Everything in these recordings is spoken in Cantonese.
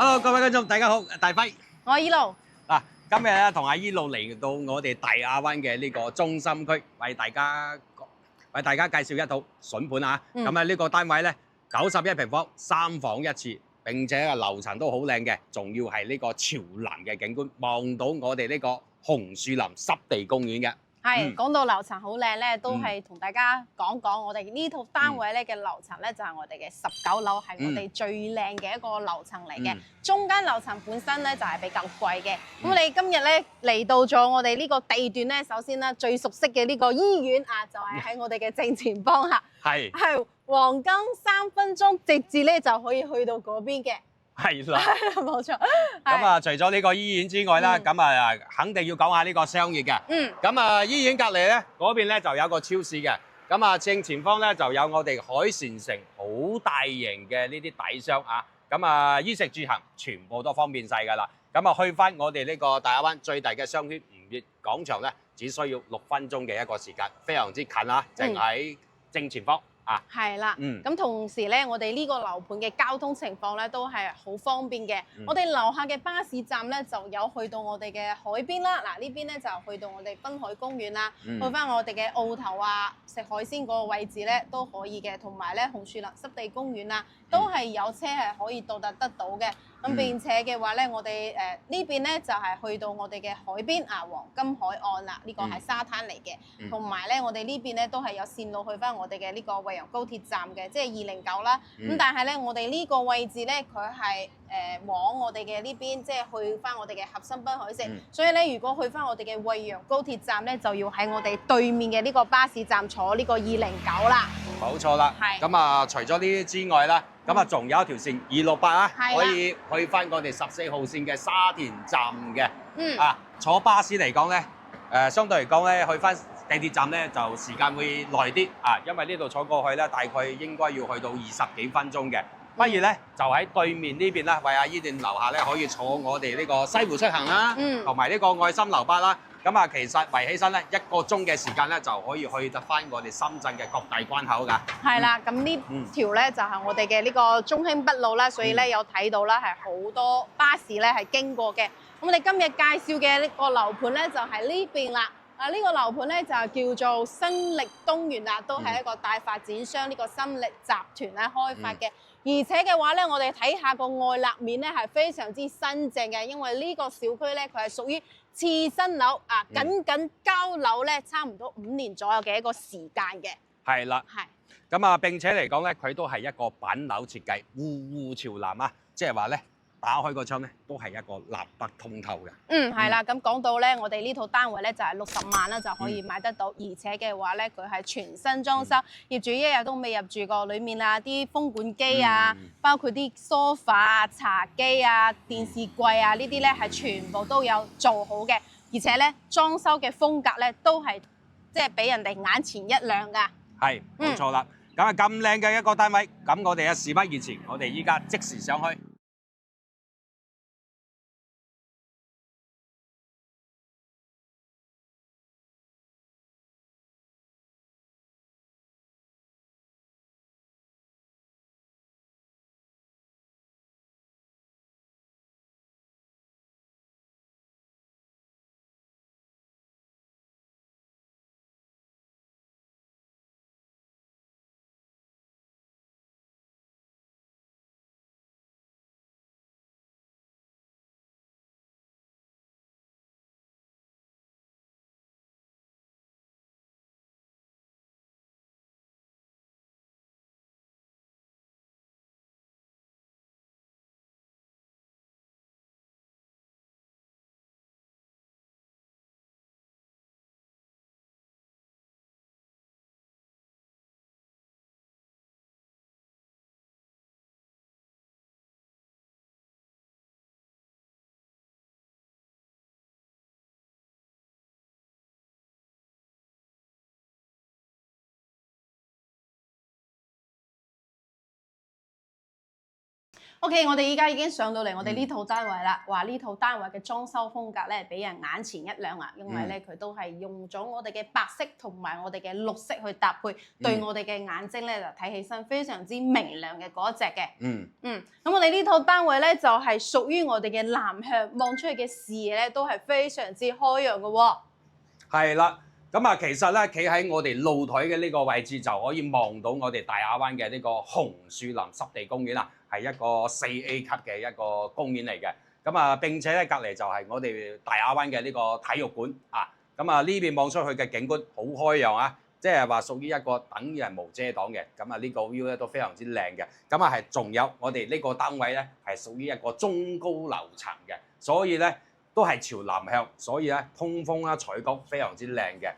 Hello，各位觀眾，大家好，大輝。我係依路。嗱，今日咧同阿依路嚟到我哋大亞灣嘅呢個中心區，為大家介紹一套筍盤啊。咁啊呢個單位咧91平方，3房1廁，並且啊樓層都好靚嘅，仲要係呢個朝南嘅景觀，望到我哋呢個紅樹林濕地公園嘅。係講到樓層好靚咧，都係同大家講講我哋呢套單位咧嘅樓層咧，就係我哋嘅19樓，係我哋最靚嘅一個樓層嚟嘅。中間樓層本身咧就係比較貴嘅。咁我哋今日咧嚟到咗我哋呢個地段咧，首先啦最熟悉嘅呢個醫院啊，就係喺我哋嘅正前方嚇。係黃金3分鐘，直接咧就可以去到嗰邊嘅。係啦，冇錯。咁啊，除咗呢個醫院之外啦，咁啊肯定要講下呢個商業嘅。咁啊，醫院隔離咧，嗰邊咧就有個超市嘅。咁啊，正前方咧就有我哋海鮮城好大型嘅呢啲底商啊。咁啊，衣食住行全部都方便晒㗎啦。咁啊，去翻我哋呢個大亞灣最大嘅商圈吳悅廣場咧，只需要6分鐘嘅一個時間，非常之近啊，淨喺正前方。係啦，咁同時咧，我哋呢個樓盤嘅交通情況咧都係好方便嘅。我哋樓下嘅巴士站咧就有去到我哋嘅海邊啦。嗱呢邊咧就去到我哋濱海公園啦，去翻我哋嘅澳頭啊食海鮮嗰個位置咧都可以嘅。同埋咧紅樹林濕地公園啊，都係有車係可以到達得到嘅。咁並且嘅話咧，我哋呢邊咧就係去到我哋嘅海邊啊，黃金海岸啦，呢個係沙灘嚟嘅。同埋咧，我哋呢邊咧都係有線路去翻我哋嘅呢個惠陽高鐵站嘅，即係209啦。咁但係咧，我哋呢個位置咧，佢係往我哋嘅呢邊，即係去翻我哋嘅合生濱海城。所以咧，如果去翻我哋嘅惠陽高鐵站咧，就要喺我哋對面嘅呢個巴士站坐呢個209啦。冇錯啦。咁啊，除咗呢啲之外啦，咁啊仲有一條線268啊，可以去翻我哋14號線嘅沙田站嘅。坐巴士嚟講咧，相對嚟講咧，去翻地鐵站咧就時間會耐啲啊，因為呢度坐過去咧，大概應該要去到20幾分鐘嘅。不如咧就喺對面呢邊啦，惠亞醫院樓下咧可以坐我哋呢個西湖出行啦，同埋呢個愛心樓巴啦。咁啊，其實圍起身咧1個鐘嘅時間咧就可以去得翻我哋深圳嘅各大關口㗎。係啦，咁呢條咧就係我哋嘅呢個中興北路啦，所以咧有睇到啦，係好多巴士咧係經過嘅。咁我哋今日介紹嘅呢個樓盤咧就係呢邊啦。呢個樓盤咧就叫做新力東園啦，都係一個大發展商呢個新力集團咧開發嘅。而且嘅話咧，我哋睇下個外立面咧係非常之新淨嘅，因為呢個小區咧佢係屬於次新樓啊，僅交樓咧差唔多5年左右嘅一個時間嘅。係啦，咁啊並且嚟講咧，佢都係一個板樓設計，戶戶朝南啊，即係話咧。打開個窗咧，都係一個南北通透嘅。係啦。咁講到咧，我哋呢套單位咧就係60萬啦，就可以買得到。而且嘅話咧，佢係全新裝修，業主一日都未入住過。裡面啊，啲風管機啊，包括啲梳化啊、茶几啊、電視櫃啊，呢啲咧係全部都有做好嘅。而且咧，裝修嘅風格咧都係即係俾人哋眼前一亮㗎。係，冇錯啦。咁啊咁靚嘅一個單位，咁我哋啊事不宜遲，我哋依家即時上去。OK，我哋依家已經上到嚟我哋呢套單位啦。話呢套單位嘅裝修風格咧，俾人眼前一亮啊！因為咧佢都係用咗我哋嘅白色同埋我哋嘅綠色去搭配，對我哋嘅眼睛咧就睇起身非常之明亮嘅嗰隻嘅。咁我哋呢套單位咧就係屬於我哋嘅南向，望出去嘅視野咧都係非常之開揚嘅喎。係啦。咁啊，其實咧，企喺我哋露台嘅呢個位置就可以望到我哋大亞灣嘅呢個紅樹林濕地公園啦，係一個4A 級嘅一個公園嚟嘅。咁啊，並且咧隔離就係我哋大亞灣嘅呢個體育館啊。咁啊，呢邊望出去嘅景觀好開揚啊，即係話屬於一個等於係無遮擋嘅。咁啊，呢個 view 咧都非常之靚嘅。咁啊，係仲有我哋呢個單位咧係屬於一個中高樓層嘅，所以咧，都係朝南向，所以咧通風啦、採光非常之靚嘅。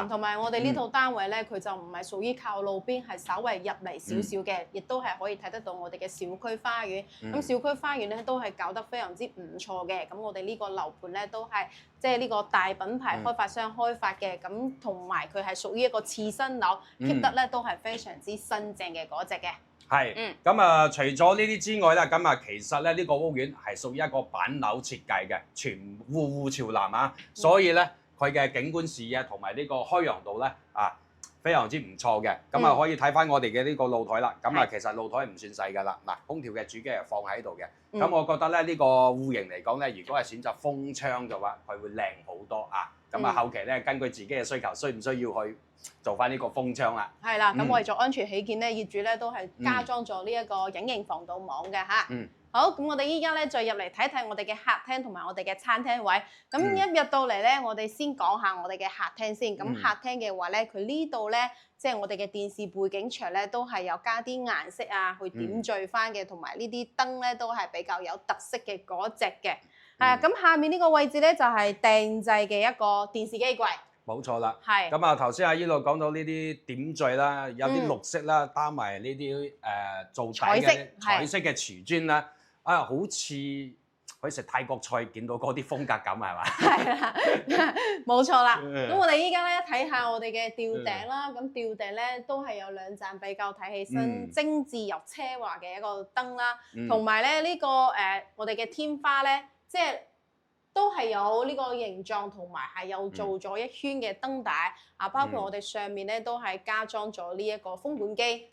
同埋我哋呢套單位咧，佢就唔係屬於靠路邊，係稍微入嚟少少嘅，亦都係可以睇得到我哋嘅小區花園。咁小區花園咧都係搞得非常之唔錯嘅。咁我哋呢個樓盤咧都係即係呢個大品牌開發商開發嘅，咁同埋佢係屬於一個次新樓，keep 得咧都係非常之新淨嘅嗰隻嘅。係，咁啊，除咗呢啲之外咧，咁啊，其實咧呢個屋苑係屬於一個板樓設計嘅，全戶戶朝南啊，所以咧佢嘅景觀視野同埋呢個開揚度咧非常之唔錯嘅。咁啊可以睇翻我哋嘅呢個露台啦。咁啊其實露台唔算細㗎啦，嗱空調嘅主機係放喺度嘅。咁我覺得咧呢個戶型嚟講咧，如果係選擇封窗嘅話，佢會靚好多啊。咁啊後期咧根據自己嘅需求，需唔需要去做翻呢個封窗啦？係啦，咁為咗安全起見咧，業主咧都係加裝咗呢一個隱形防盜網嘅嚇。好，咁我哋依家咧再入嚟睇睇我哋嘅客廳同埋我哋嘅餐廳位。咁一入到嚟咧，我哋先講下我哋嘅客廳先。咁客廳嘅話咧，佢呢度咧，即係我哋嘅電視背景牆咧，都係有加啲顏色啊，去點綴翻嘅，同埋呢啲燈咧都係比較有特色嘅嗰隻嘅。咁下面呢個位置咧就係訂製嘅一個電視機櫃。冇錯啦，係。咁啊頭先阿依路講到呢啲點綴啦，有啲綠色啦，搭埋呢啲做底嘅彩色嘅瓷磚啦，好似可以食泰國菜見到嗰啲風格感係嘛？係啦，冇錯啦。咁我哋依家咧睇下我哋嘅吊頂啦，咁吊頂咧都係有兩盞比較睇起身精緻又奢華嘅一個燈啦，同埋咧呢個我哋嘅天花咧，即係都係有呢個形狀，同埋係有做咗一圈嘅燈帶包括我哋上面咧都係加裝咗呢一個風管機，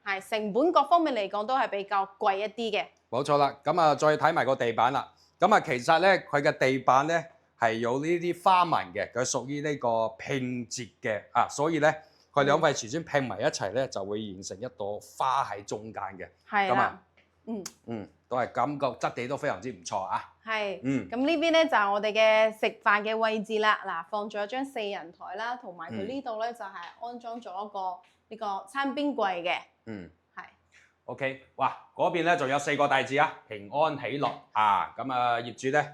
係成本各方面嚟講都係比較貴一啲嘅。冇錯啦，咁啊再睇埋個地板啦，咁啊其實咧佢嘅地板咧係有呢啲花紋嘅，佢屬於呢個拼接嘅所以咧佢兩塊瓷磚拼埋一齊咧就會形成一朵花喺中間嘅。係啦，都係感覺質地都非常之唔錯啊。係，咁呢邊咧就係我哋嘅食飯嘅位置啦。嗱，放咗一張4人台啦，同埋佢呢度咧就係安裝咗一個呢個餐邊櫃嘅。係。OK， 哇，嗰邊咧仲有4個大字啊，平安喜樂啊。咁啊業主咧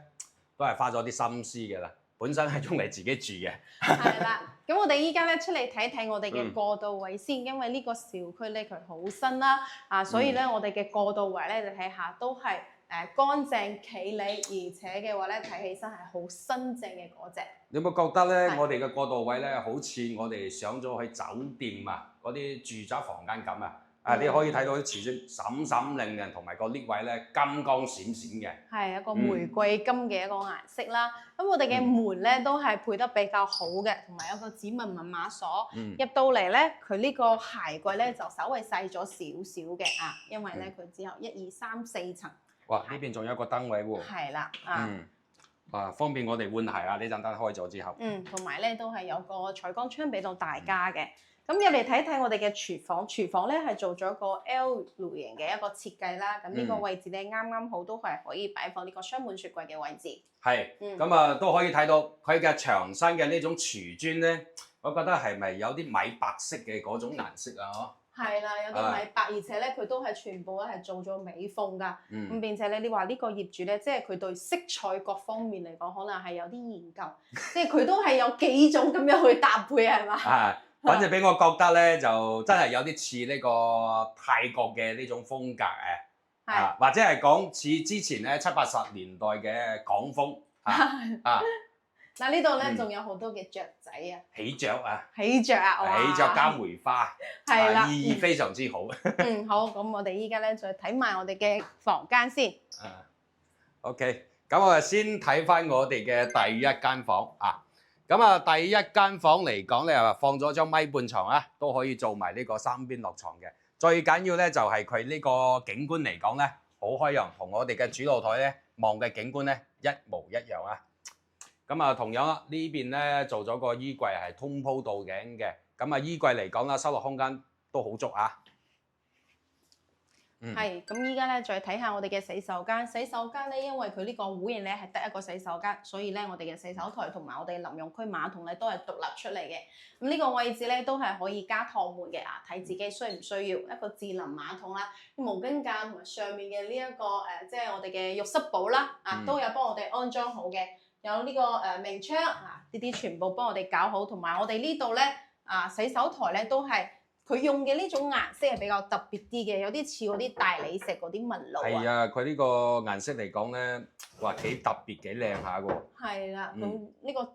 都係花咗啲心思嘅啦，本身係用嚟自己住嘅。係啦，咁我哋依家咧出嚟睇睇我哋嘅過渡位先，因為呢個小區咧佢好新啦，所以咧我哋嘅過渡位咧你睇下都係乾淨企理，而且嘅話咧睇起身係好新淨嘅嗰隻。你有冇覺得咧？我哋嘅過渡位咧，好似我哋上咗去酒店啊，嗰啲住宅房間咁啊！你可以睇到啲瓷磚閃閃亮亮，同埋個 lift 位咧金光閃閃嘅。係一個玫瑰金嘅一個顏色啦。咁我哋嘅門咧都係配得比較好嘅，同埋有個指紋密碼鎖。入到嚟咧，佢呢個鞋櫃咧就稍微細咗少少嘅因為咧佢只有1、2、3、4層。哇！呢邊仲有一個燈位喎。係啦，方便我哋換鞋啊！呢盞燈開咗之後。同埋咧都係有個採光窗俾到大家嘅。咁入嚟睇睇我哋嘅廚房，廚房咧係做咗個 L 型嘅一個設計啦。咁呢個位置咧啱啱好都係可以擺放呢個雙門雪櫃嘅位置。係，咁都可以睇到佢嘅牆身嘅呢種瓷磚咧，我覺得係咪有啲米白色嘅嗰種顏色啊？係啦，有啲米白，而且咧佢都係全部咧係做咗美縫㗎。咁並且咧，你話呢個業主咧，即係佢對色彩各方面嚟講，可能係有啲研究，即係佢都係有幾種咁樣去搭配係嘛？反正俾我覺得咧，就真係有啲似呢個泰國嘅呢種風格或者係講似之前咧70、80年代嘅港風嗱呢度咧仲有好多嘅雀仔啊，喜鵲啊，喜鵲啊，哇！喜鵲加梅花，係啦，意義非常之好。好，咁我哋依家咧再睇埋我哋嘅房間先。OK， 咁我哋先睇翻我哋嘅第一間房啊。咁啊，第一間房嚟講咧，放咗張米半床啊，都可以做埋呢個三邊落床嘅。最緊要咧就係佢呢個景觀嚟講咧，好開揚，同我哋嘅主露台咧望嘅景觀咧一模一樣啊！咁啊，同樣啦，呢邊咧做咗個衣櫃係通鋪到頸嘅，咁啊衣櫃嚟講啦，收納空間都好足啊！係，咁依家咧再睇下我哋嘅洗手間。洗手間咧，因為佢呢個戶型咧係得一個洗手間，所以咧我哋嘅洗手台同埋我哋淋浴區馬桶咧都係獨立出嚟嘅。咁呢個位置咧都係可以加趟門嘅啊，睇自己需唔需要一個智能馬桶啦、毛巾架同埋上面嘅呢一個即係我哋嘅浴室寶啦，都有幫我哋安裝好嘅。有呢個明窗啊，呢啲全部幫我哋搞好，同埋我哋呢度咧洗手台咧都係。佢用嘅呢種顏色係比較特別啲嘅，有啲似嗰啲大理石嗰啲紋路啊。係啊，佢呢個顏色嚟講咧，話幾特別幾靚下喎。係啦，咁呢個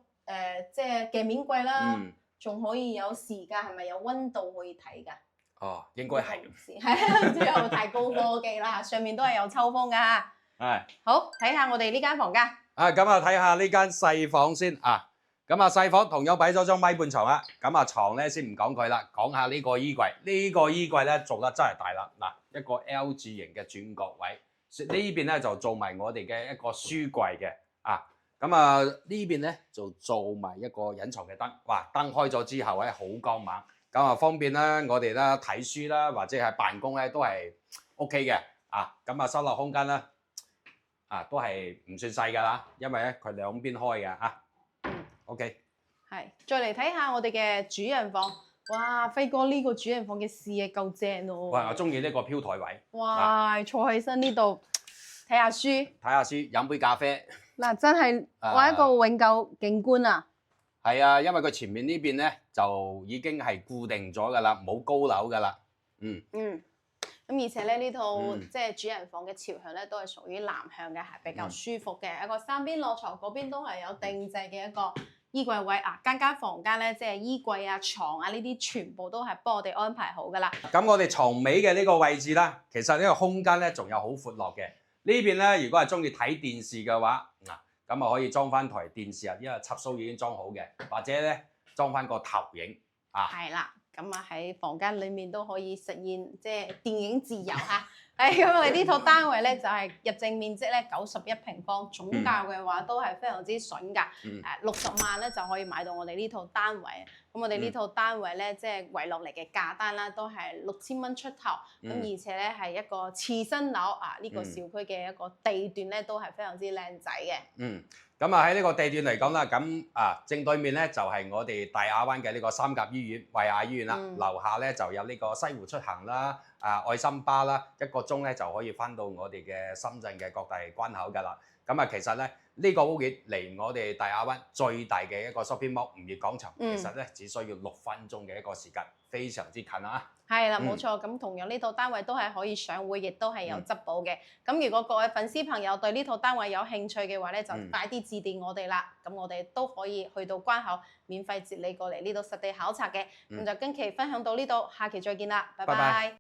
即係鏡面櫃啦，仲可以有時間，係咪有溫度可以睇㗎？哦，應該係。係，唔知有冇太高科技啦，上面都係有抽風㗎。係。好，睇下我哋呢間房間。咁啊睇下呢間細房先啊。咁啊細房同樣擺咗張米半床啦，咁啊床咧先唔講佢啦，講下呢個衣櫃。呢個衣櫃咧做得真係大啦，嗱一個 L 字形嘅轉角位，呢邊咧就做埋我哋嘅一個書櫃嘅啊，咁啊呢邊咧就做埋一個隱藏嘅燈，哇燈開咗之後咧好光猛，咁啊方便啦我哋啦睇書啦或者係辦公咧都係 OK 嘅啊，咁啊收納空間啦都係唔算細㗎啦，因為咧佢兩邊開嘅啊。OK， 係，再嚟睇下我哋嘅主人房，哇，輝哥呢個主人房嘅視野夠正喎。哇，我中意呢個飄台位。哇，坐喺身呢度睇下書，睇下書，飲杯咖啡。嗱，真係哇一個永久景觀啊。係啊，因為佢前面呢邊咧就已經係固定咗㗎啦，冇高樓㗎啦。咁而且咧呢套即係主人房嘅朝向咧都係屬於南向嘅，係比較舒服嘅。一個三邊落床，嗰邊都係有定制嘅一個衣櫃位啊。間房間咧即係衣櫃啊、床啊呢啲全部都係幫我哋安排好㗎啦。咁我哋床尾嘅呢個位置啦，其實呢個空間咧仲有好闊落嘅。呢邊咧如果係中意睇電視嘅話，咁啊可以裝翻台電視啊，因為插蘇已經裝好嘅，或者咧裝翻個投影啊。係啦。咁啊喺房間裏面都可以實現即係電影自由嚇。咁我哋呢套單位咧就係入正面積咧91平方，總價嘅話都係非常之筍㗎。60萬咧就可以買到我哋呢套單位。咁我哋呢套單位咧即係圍落嚟嘅價單啦，都係6000蚊出頭。咁而且咧係一個次新樓啊，呢個小區嘅一個地段咧都係非常之靚仔嘅。咁啊喺呢個地段嚟講啦，咁正對面咧就係我哋大亞灣嘅呢個三甲醫院、惠雅醫院啦。樓下咧就有呢個西湖出行啦、愛心巴啦，1個鐘咧就可以翻到我哋嘅深圳嘅各大關口㗎啦。咁啊其實咧呢個屋苑離我哋大亞灣最大嘅一個 shopping mall 吳業廣場，其實咧只需要6分鐘嘅一個時間，非常之近啊！係啦，冇錯。咁同樣呢套單位都係可以上會，亦都係有質保嘅。咁如果各位粉絲朋友對呢套單位有興趣嘅話咧，就快啲致電我哋啦。咁我哋都可以去到關口免費接你過嚟呢度實地考察嘅。咁就今期分享到呢度，下期再見啦，拜拜。